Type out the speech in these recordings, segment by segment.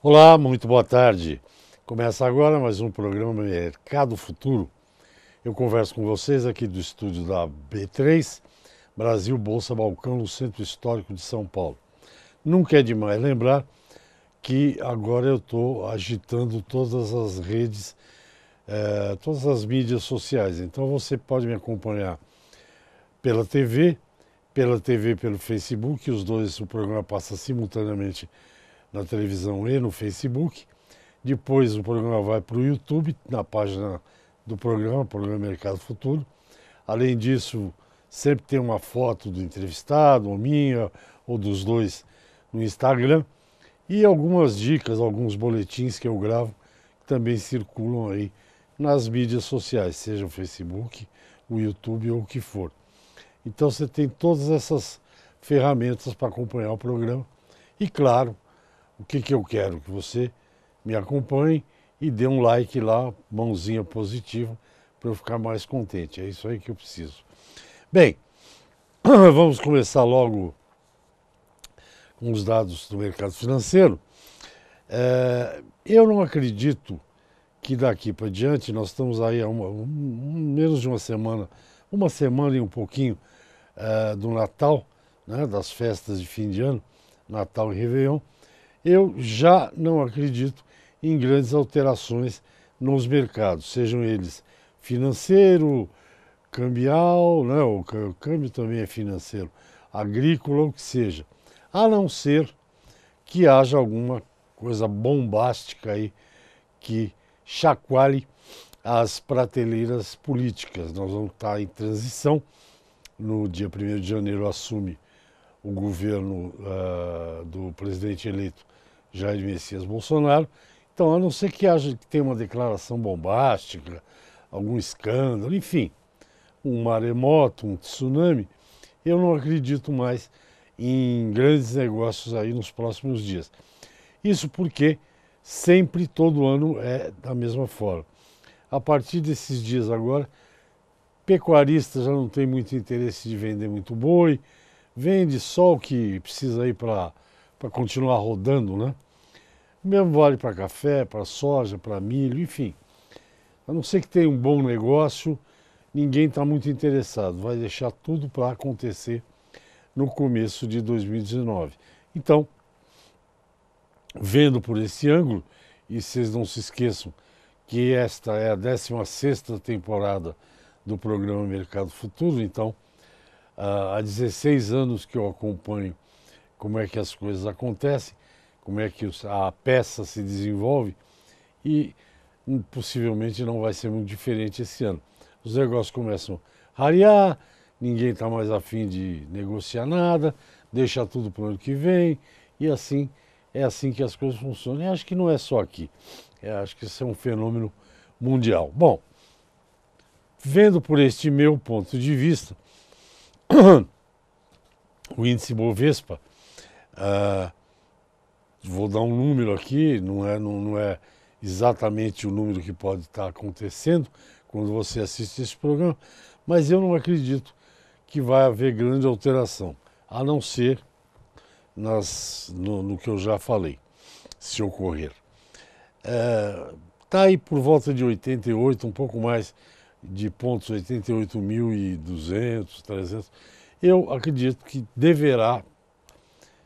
Olá, muito boa tarde. Começa agora mais um programa Mercado Futuro. Eu converso com vocês aqui do estúdio da B3, Brasil Bolsa Balcão, no Centro Histórico de São Paulo. Nunca é demais lembrar que agora eu estou agitando todas as redes, todas as mídias sociais. Então você pode me acompanhar pela TV, pelo Facebook. Os dois, o programa passa simultaneamente na televisão e no Facebook. Depois o programa vai para o YouTube, na página do programa Mercado Futuro. Além disso, sempre tem uma foto do entrevistado, ou minha, ou dos dois no Instagram. E algumas dicas, alguns boletins que eu gravo, que também circulam aí nas mídias sociais, seja o Facebook, o YouTube ou o que for. Então você tem todas essas ferramentas para acompanhar o programa. E claro, o que eu quero? Que você me acompanhe e dê um like lá, mãozinha positiva, para eu ficar mais contente. É isso aí que eu preciso. Bem, vamos começar logo com os dados do mercado financeiro. Eu não acredito que daqui para diante, nós estamos aí há menos de uma semana e um pouquinho do Natal, né, das festas de fim de ano, Natal e Réveillon. Eu já não acredito em grandes alterações nos mercados, sejam eles financeiro, cambial, né, o câmbio também é financeiro, agrícola, o que seja, a não ser que haja alguma coisa bombástica aí que chacoalhe as prateleiras políticas. Nós vamos estar em transição. No dia 1º de janeiro assume o governo do presidente eleito Jair Messias Bolsonaro. Então, a não ser que tenha uma declaração bombástica, algum escândalo, enfim, um maremoto, um tsunami, eu não acredito mais em grandes negócios aí nos próximos dias. Isso porque sempre, todo ano, é da mesma forma. A partir desses dias agora, pecuarista já não tem muito interesse de vender muito boi, vende só o que precisa aí para continuar rodando, né? O mesmo vale para café, para soja, para milho, enfim. A não ser que tenha um bom negócio, ninguém está muito interessado. Vai deixar tudo para acontecer no começo de 2019. Então, vendo por esse ângulo, e vocês não se esqueçam que esta é a 16ª temporada do programa Mercado Futuro, então há 16 anos que eu acompanho como é que as coisas acontecem, como é que a peça se desenvolve e possivelmente não vai ser muito diferente esse ano. Os negócios começam a rarear, ninguém está mais afim de negociar nada, deixa tudo para o ano que vem e assim é assim que as coisas funcionam. E acho que não é só aqui, acho que isso é um fenômeno mundial. Bom, vendo por este meu ponto de vista, o índice Bovespa, vou dar um número aqui, não é exatamente o número que pode estar acontecendo quando você assiste esse programa, mas eu não acredito que vai haver grande alteração, a não ser no que eu já falei, se ocorrer. Está aí por volta de 88, um pouco mais de pontos, 88.200, 300. Eu acredito que deverá,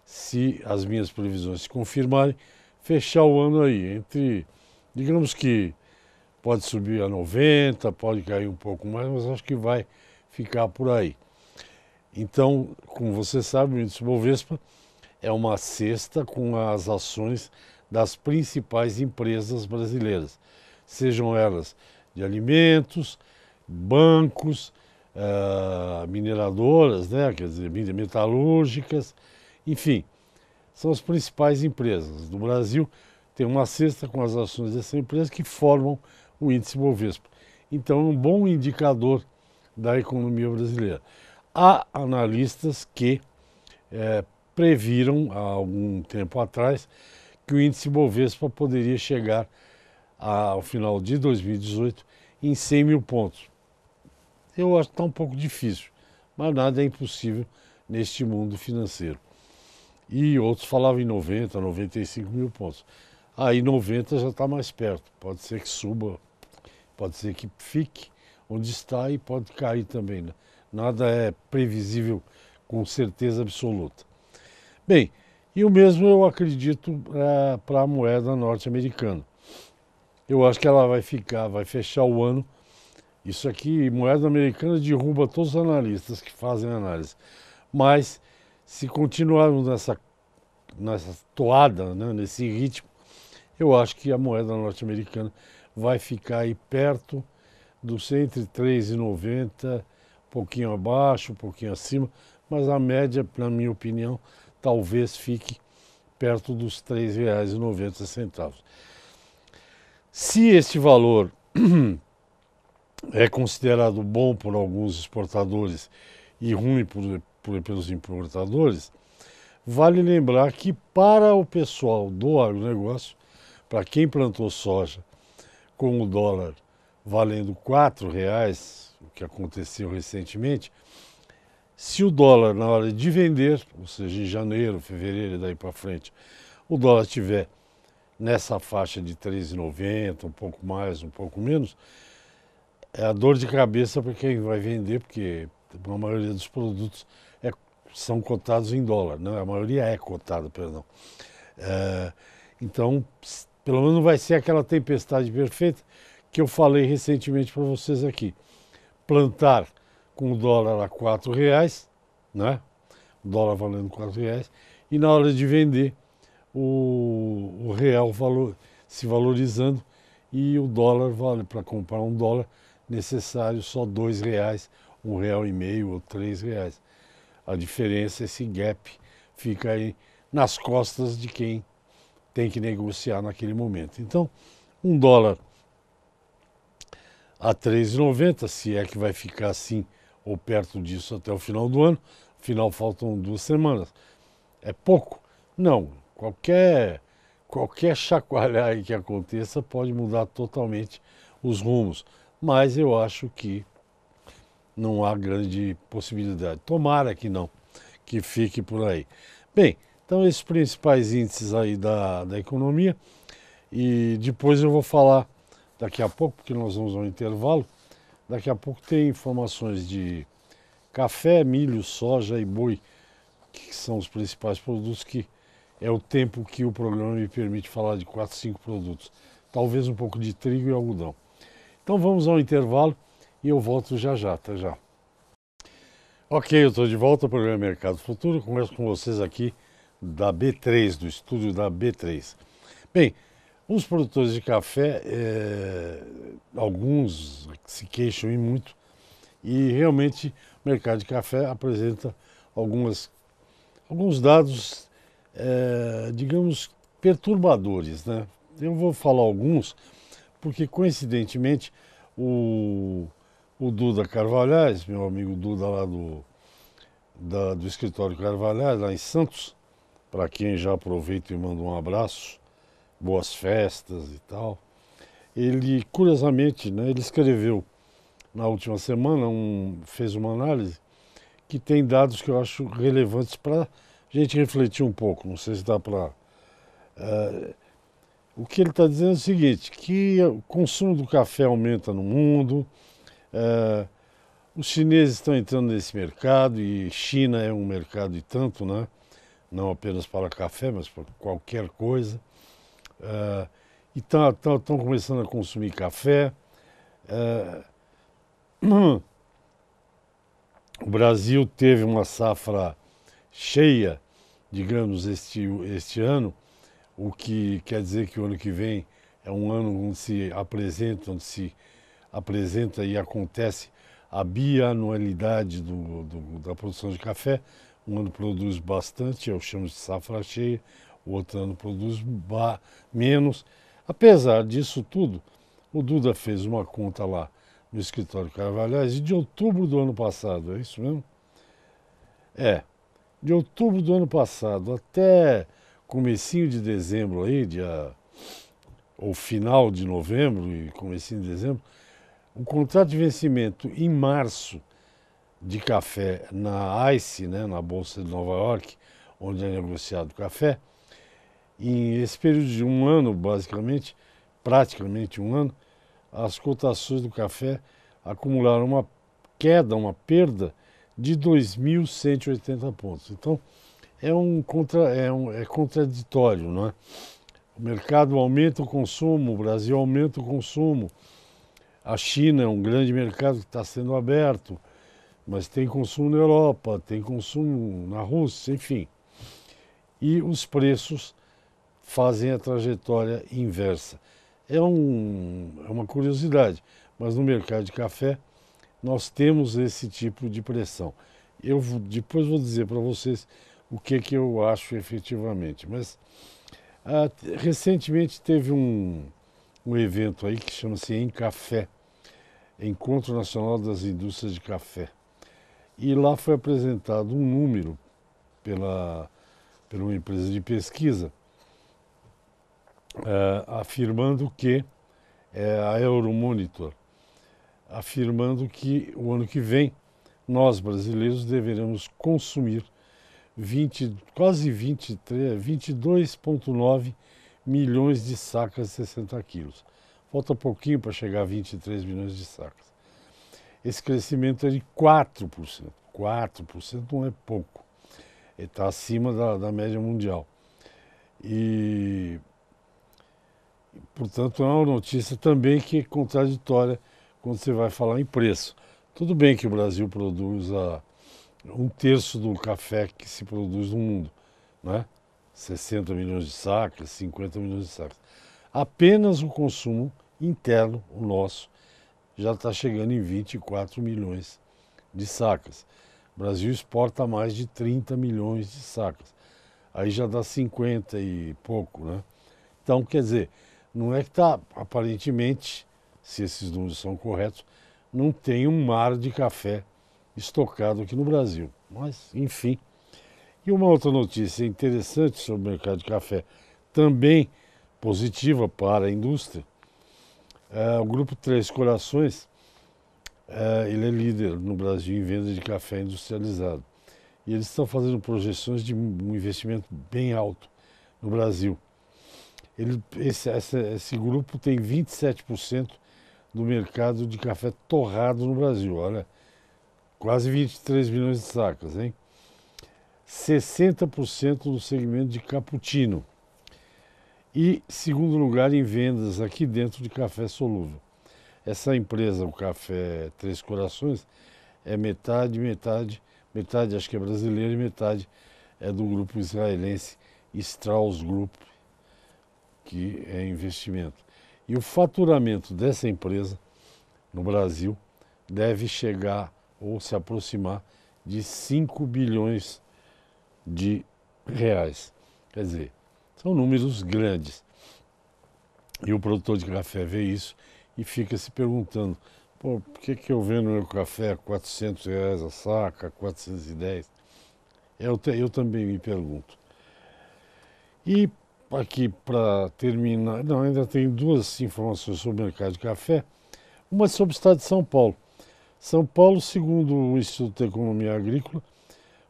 se as minhas previsões se confirmarem, fechar o ano aí entre, digamos que pode subir a 90, pode cair um pouco mais, mas acho que vai ficar por aí. Então, como você sabe, o índice Bovespa é uma cesta com as ações das principais empresas brasileiras, sejam elas de alimentos, bancos, mineradoras, né, quer dizer, metalúrgicas, enfim, são as principais empresas do Brasil. Tem uma cesta com as ações dessas empresas que formam o índice Bovespa. Então, é um bom indicador da economia brasileira. Há analistas que previram há algum tempo atrás que o índice Bovespa poderia chegar ao final de 2018 em 100 mil pontos. Eu acho que está um pouco difícil, mas nada é impossível neste mundo financeiro. E outros falavam em 90, 95 mil pontos. aí 90 já está mais perto. Pode ser que suba, pode ser que fique onde está e pode cair também, né? Nada é previsível com certeza absoluta. Bem, e o mesmo eu acredito para a moeda norte-americana. Eu acho que ela vai fechar o ano. Isso aqui, moeda americana derruba todos os analistas que fazem análise. Mas se continuarmos nessa toada, né, nesse ritmo, eu acho que a moeda norte-americana vai ficar aí perto dos entre 3,90, um pouquinho abaixo, um pouquinho acima, mas a média, na minha opinião, talvez fique perto dos R$ 3,90. Se este valor é considerado bom por alguns exportadores e ruim pelos importadores, vale lembrar que para o pessoal do agronegócio, para quem plantou soja com o dólar valendo R$ 4,00, o que aconteceu recentemente, se o dólar na hora de vender, ou seja, em janeiro, fevereiro e daí para frente, o dólar estiver nessa faixa de 3,90, um pouco mais, um pouco menos, é a dor de cabeça para quem vai vender, porque a maioria dos produtos são cotados em dólar, né? A maioria é cotada, perdão. Então, pelo menos não vai ser aquela tempestade perfeita que eu falei recentemente para vocês aqui. Plantar com o dólar a R$ 4,00, né? O dólar valendo R$ 4,00, e na hora de vender, o real se valorizando e o dólar vale, para comprar um dólar, necessário só R$ 2,00, R$ 1,50 ou R$ 3,00. A diferença, esse gap, fica aí nas costas de quem tem que negociar naquele momento. Então, um dólar a 3,90, se é que vai ficar assim ou perto disso até o final do ano. Afinal, faltam 2 semanas. É pouco? Não. Qualquer chacoalhar aí que aconteça pode mudar totalmente os rumos. Mas eu acho que não há grande possibilidade. Tomara que não, que fique por aí. Bem, então esses principais índices aí da economia. E depois eu vou falar daqui a pouco, porque nós vamos ao intervalo. Daqui a pouco tem informações de café, milho, soja e boi, que são os principais produtos, que é o tempo que o programa me permite falar de 4, 5 produtos. Talvez um pouco de trigo e algodão. Então vamos ao intervalo e eu volto já já, até já. Ok, eu estou de volta ao programa Mercado Futuro. Converso com vocês aqui da B3, do estúdio da B3. Bem, os produtores de café, alguns se queixam e muito, e realmente o mercado de café apresenta alguns dados, digamos, perturbadores, né? Eu vou falar alguns, porque coincidentemente o Duda Carvalhais, meu amigo Duda lá do escritório Carvalhais, lá em Santos, para quem já aproveita e manda um abraço, boas festas e tal. Ele, curiosamente, né, ele escreveu na última semana, fez uma análise que tem dados que eu acho relevantes para a gente refletir um pouco. Não sei se dá para... o que ele está dizendo é o seguinte, que o consumo do café aumenta no mundo, os chineses estão entrando nesse mercado, e China é um mercado e tanto, né? Não apenas para café, mas para qualquer coisa. E estão começando a consumir café. O Brasil teve uma safra cheia, digamos, este ano, o que quer dizer que o ano que vem é um ano onde se apresenta e acontece a bianualidade da produção de café. Um ano produz bastante, eu chamo de safra cheia, o outro ano produz menos. Apesar disso tudo, o Duda fez uma conta lá no escritório Carvalhais, e de outubro do ano passado, é isso mesmo? De outubro do ano passado até comecinho de dezembro aí, ou final de novembro e comecinho de dezembro, o contrato de vencimento em março de café na ICE, né, na Bolsa de Nova York, onde é negociado café, E esse período de um ano, basicamente, praticamente um ano, as cotações do café acumularam uma queda, uma perda de 2.180 pontos. Então, é contraditório, não é? O mercado aumenta o consumo, o Brasil aumenta o consumo, a China é um grande mercado que está sendo aberto, mas tem consumo na Europa, tem consumo na Rússia, enfim. E os preços fazem a trajetória inversa. É uma curiosidade, mas no mercado de café nós temos esse tipo de pressão. Depois vou dizer para vocês o que eu acho efetivamente, mas recentemente teve um evento aí que chama-se Encafé, Encontro Nacional das Indústrias de Café. E lá foi apresentado um número por uma empresa de pesquisa, afirmando que, a Euromonitor, afirmando que o ano que vem nós brasileiros deveremos consumir quase 22,9 milhões de sacas de 60 quilos. Falta pouquinho para chegar a 23 milhões de sacas. Esse crescimento é de 4%. 4% não é pouco. Ele está acima da média mundial. E, portanto, é uma notícia também que é contraditória quando você vai falar em preço. Tudo bem que o Brasil produza um terço do café que se produz no mundo, né? 60 milhões de sacas, 50 milhões de sacas. Apenas o consumo interno, o nosso, já está chegando em 24 milhões de sacas. O Brasil exporta mais de 30 milhões de sacas. Aí já dá 50 e pouco, né? Então, quer dizer, não é que está, aparentemente, se esses números são corretos, não tem um mar de café estocado aqui no Brasil. Mas, enfim. E uma outra notícia interessante sobre o mercado de café, também positiva para a indústria, o Grupo Três Corações, ele é líder no Brasil em venda de café industrializado. E eles estão fazendo projeções de um investimento bem alto no Brasil. Esse grupo tem 27% do mercado de café torrado no Brasil. Olha, quase 23 milhões de sacas, hein? 60% no segmento de cappuccino. E segundo lugar em vendas aqui dentro de café solúvel. Essa empresa, o Café Três Corações, é metade acho que é brasileira e metade é do grupo israelense Strauss Group, que é investimento. E o faturamento dessa empresa no Brasil deve chegar ou se aproximar de 5 bilhões de reais. Quer dizer, são números grandes. E o produtor de café vê isso e fica se perguntando, pô, por que eu vendo meu café a 400 reais a saca, 410? Eu também me pergunto. E aqui para terminar, não, ainda tem duas informações sobre o mercado de café. Uma sobre o estado de São Paulo. São Paulo, segundo o Instituto de Economia Agrícola,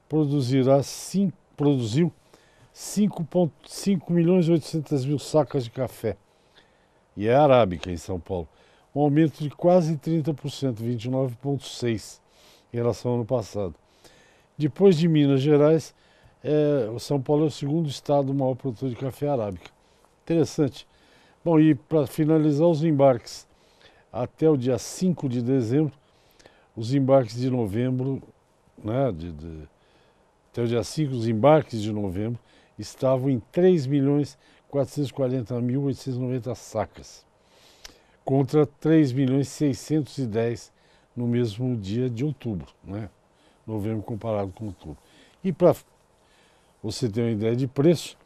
produziu 5,5 milhões e 800 mil sacas de café. E é arábica em São Paulo. Um aumento de quase 30%, 29,6% em relação ao ano passado. Depois de Minas Gerais, o São Paulo é o segundo estado maior produtor de café arábica. Interessante. Bom, e para finalizar os embarques, até o dia 5 de dezembro, os embarques de novembro, né, até o dia 5, os embarques de novembro estavam em 3.440.890 sacas, contra 3.610.000 no mesmo dia de outubro, né? Novembro comparado com outubro. E para você ter uma ideia de preço,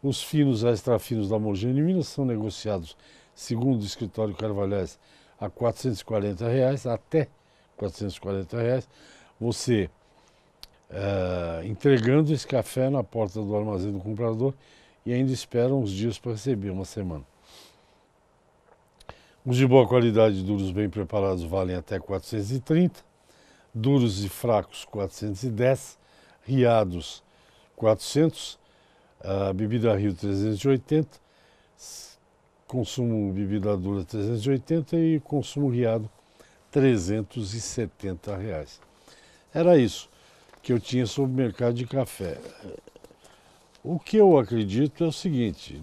os finos extra finos da Mogi Minas são negociados, segundo o escritório Carvalhais, a R$ 440 reais, até R$ 440 reais. Você entregando esse café na porta do armazém do comprador e ainda espera uns dias para receber, uma semana. Os de boa qualidade, duros bem preparados, valem até 430, duros e fracos 410, riados 400, A bebida Rio 380, consumo bebida dura 380 e consumo riado R$ 370. Era isso que eu tinha sobre o mercado de café. O que eu acredito é o seguinte,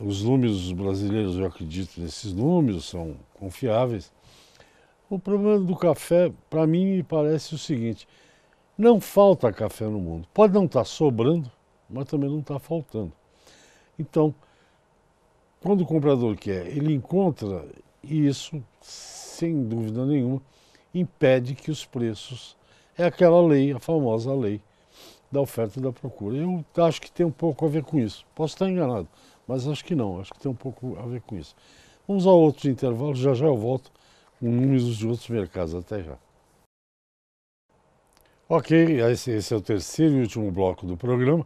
os números brasileiros, eu acredito nesses números, são confiáveis. O problema do café, para mim, me parece o seguinte, não falta café no mundo. Pode não estar sobrando, mas também não está faltando. Então, quando o comprador quer, ele encontra, e isso, sem dúvida nenhuma, impede que os preços... É aquela lei, a famosa lei da oferta e da procura. Eu acho que tem um pouco a ver com isso. Posso estar enganado, mas acho que não. Acho que tem um pouco a ver com isso. Vamos a outros intervalos, já eu volto com números de outros mercados. Até já. Ok, esse é o terceiro e último bloco do programa.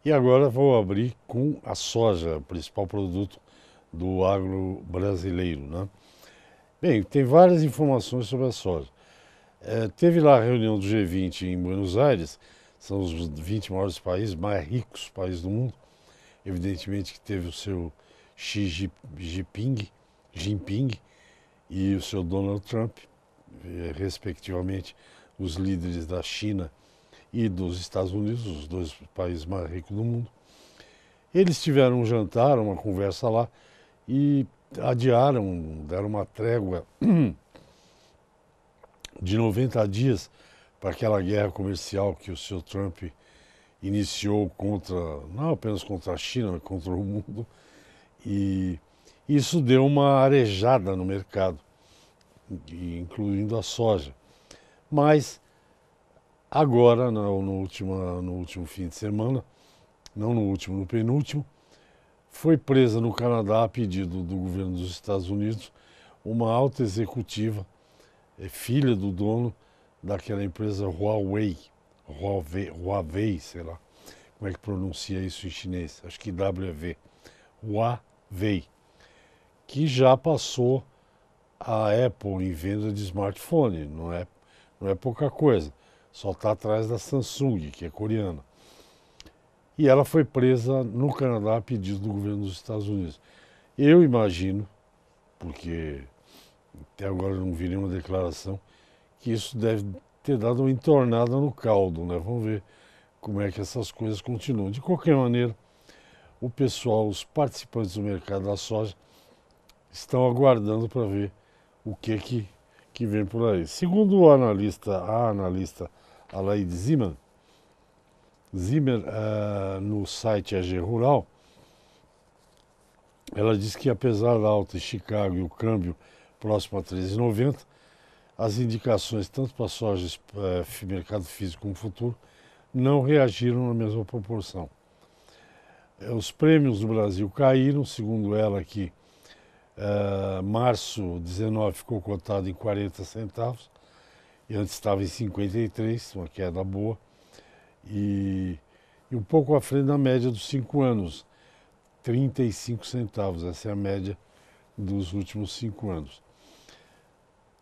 E agora vou abrir com a soja, o principal produto do agro brasileiro, né? Bem, tem várias informações sobre a soja. Teve lá a reunião do G20 em Buenos Aires, são os 20 maiores países, mais ricos países do mundo. Evidentemente que teve o seu Xi Jinping e o seu Donald Trump, respectivamente os líderes da China e dos Estados Unidos, os dois países mais ricos do mundo. Eles tiveram um jantar, uma conversa lá e adiaram, deram uma trégua de 90 dias para aquela guerra comercial que o seu Trump iniciou contra, não apenas contra a China, mas contra o mundo. E isso deu uma arejada no mercado, incluindo a soja. Mas agora, no último fim de semana, não no último, no penúltimo, foi presa no Canadá, a pedido do governo dos Estados Unidos, uma alta executiva, filha do dono daquela empresa Huawei, sei lá como é que pronuncia isso em chinês, acho que WV, Huawei, que já passou a Apple em venda de smartphone, não é pouca coisa, só está atrás da Samsung, que é coreana. E ela foi presa no Canadá a pedido do governo dos Estados Unidos. Eu imagino, porque até agora eu não vi nenhuma declaração, que isso deve ter dado uma entornada no caldo, né? Vamos ver como é que essas coisas continuam. De qualquer maneira, o pessoal, os participantes do mercado da soja, estão aguardando para ver o que vem por aí. Segundo a analista Alaide Zimmer, no site AG Rural, ela diz que apesar da alta em Chicago e o câmbio próximo a 13,90, as indicações tanto para a soja, mercado físico como futuro, não reagiram na mesma proporção. Os prêmios do Brasil caíram, segundo ela aqui, março 19 ficou cotado em 40 centavos, e antes estava em 53, uma queda boa, e um pouco à frente da média dos 5 anos, 35 centavos, essa é a média dos últimos 5 anos.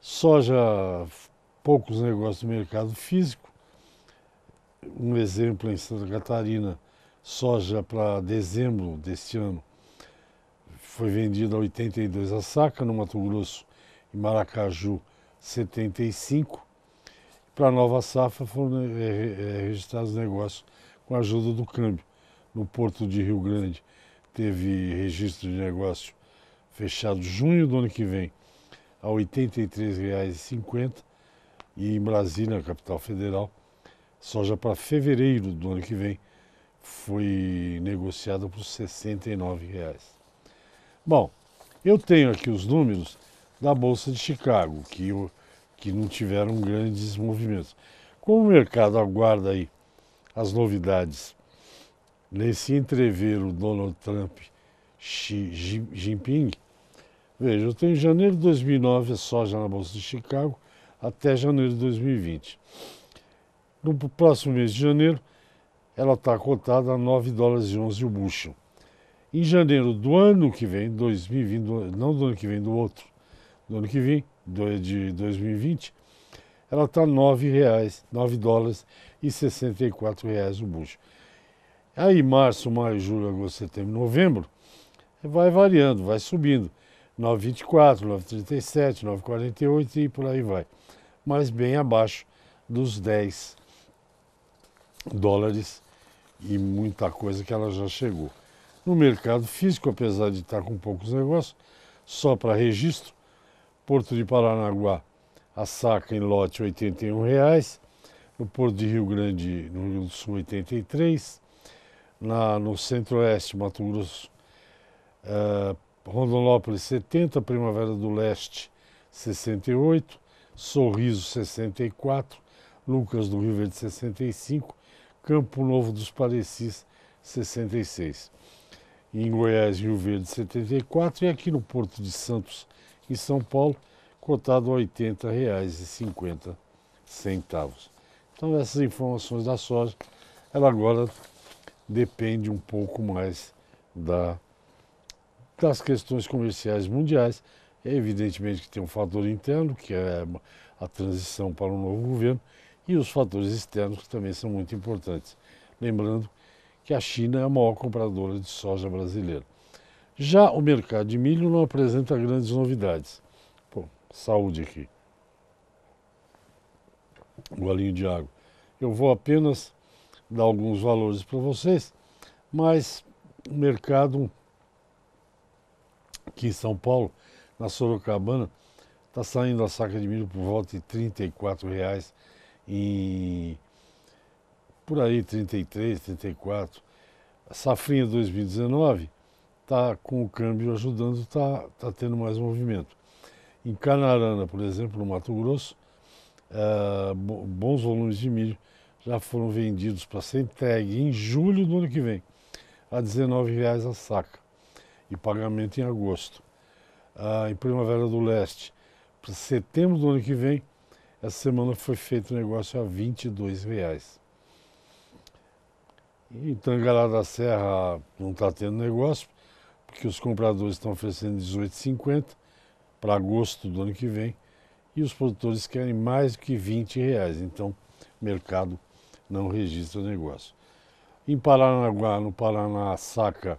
Soja, poucos negócios no mercado físico. Um exemplo em Santa Catarina, soja para dezembro deste ano foi vendida a 82 a saca, no Mato Grosso e Maracaju 75. Para a nova safra foram registrados negócios com a ajuda do câmbio. No Porto de Rio Grande teve registro de negócio fechado junho do ano que vem a R$ 83,50 e em Brasília, capital federal, soja para fevereiro do ano que vem foi negociada por R$ 69. Bom, eu tenho aqui os números da Bolsa de Chicago, que não tiveram grandes movimentos. Como o mercado aguarda aí as novidades nesse entrever o Donald Trump, Xi Jinping, veja, eu tenho janeiro de 2009 a soja na Bolsa de Chicago até janeiro de 2020. No próximo mês de janeiro, ela está cotada a $9,11 o bushel. Em janeiro do ano que vem, 2020, não do ano que vem, do outro, do ano que vem, de 2020, ela está R$ 9,64 o bushel. Aí março, maio, julho, agosto, setembro, novembro, vai variando, vai subindo. 9,24, 9,37, 9,48 e por aí vai. Mas bem abaixo dos 10 dólares e muita coisa que ela já chegou. No mercado físico, apesar de estar com poucos negócios, só para registro, Porto de Paranaguá, a saca em lote R$ 81,00, no Porto de Rio Grande, no Rio Grande do Sul, 83, no Centro-Oeste, Mato Grosso, Rondonópolis 70, Primavera do Leste 68, Sorriso 64, Lucas do Rio Verde 65, Campo Novo dos Parecis 66. Em Goiás, Rio Verde 74 e aqui no Porto de Santos, em São Paulo, cotado a R$ 80,50. Então essas informações da soja, ela agora depende um pouco mais das questões comerciais mundiais. É evidentemente que tem um fator interno, que é a transição para um novo governo, e os fatores externos que também são muito importantes. Lembrando que a China é a maior compradora de soja brasileira. Já o mercado de milho não apresenta grandes novidades. Pô, saúde aqui. Um golinho de água. Eu vou apenas dar alguns valores para vocês, mas o mercado aqui em São Paulo, na Sorocabana, está saindo a saca de milho por volta de R$ 34,00 e por aí 33, 34. A safrinha 2019 está com o câmbio ajudando, está tendo mais movimento. Em Canarana, por exemplo, no Mato Grosso, bons volumes de milho já foram vendidos para ser entregue em julho do ano que vem, a R$ 19,00 a saca, e pagamento em agosto. Em Primavera do Leste, para setembro do ano que vem, essa semana foi feito o negócio a R$ 22,00. Em Tangará da Serra não está tendo negócio, porque os compradores estão oferecendo R$ 18,50 para agosto do ano que vem, e os produtores querem mais do que R$ 20,00, então o mercado não registra negócio. Em Paranaguá, no Paraná, a saca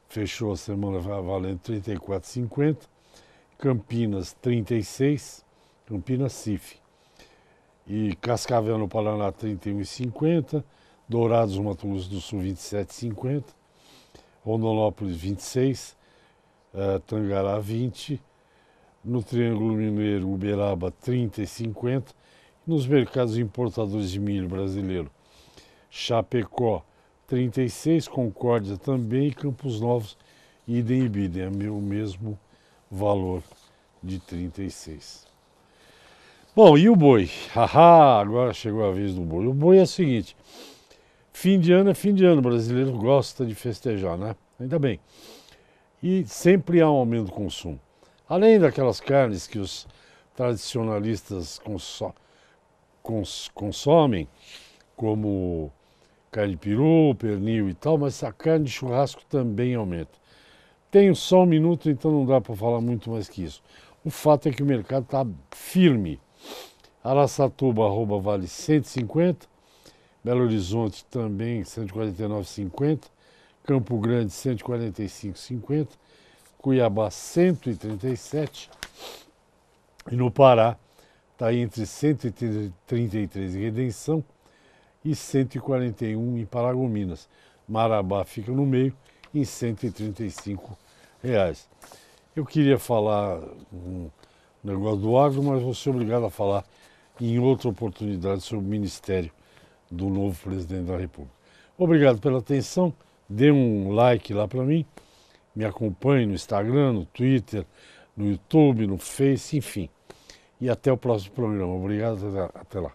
fechou a semana valendo R$ 34,50, Campinas 36, Campinas CIF, e Cascavel no Paraná R$ 31,50, Dourados no Mato Grosso do Sul R$ 27,50, Rondonópolis 26, Tangará 20, no Triângulo Mineiro Uberaba 30,50, e nos mercados importadores de milho brasileiro, Chapecó 36, Concórdia também, e Campos Novos, idem e bidem, é o mesmo valor de 36. Bom, e o boi? Haha, agora chegou a vez do boi. O boi é o seguinte, fim de ano é fim de ano, o brasileiro gosta de festejar, né? Ainda bem. E sempre há um aumento do consumo. Além daquelas carnes que os tradicionalistas consomem, como carne de peru, pernil e tal, mas a carne de churrasco também aumenta. Tenho só um minuto, então não dá para falar muito mais que isso. O fato é que o mercado está firme. Araçatuba, arroba, vale 150, Belo Horizonte também 149,50, Campo Grande 145,50, Cuiabá 137 e no Pará está entre 133 em Redenção e 141 em Paragominas. Marabá fica no meio em R$ 135. Eu queria falar um negócio do agro, mas vou ser obrigado a falar em outra oportunidade sobre o ministério do novo presidente da República. Obrigado pela atenção, dê um like lá para mim, me acompanhe no Instagram, no Twitter, no YouTube, no Face, enfim. E até o próximo programa. Obrigado, até lá.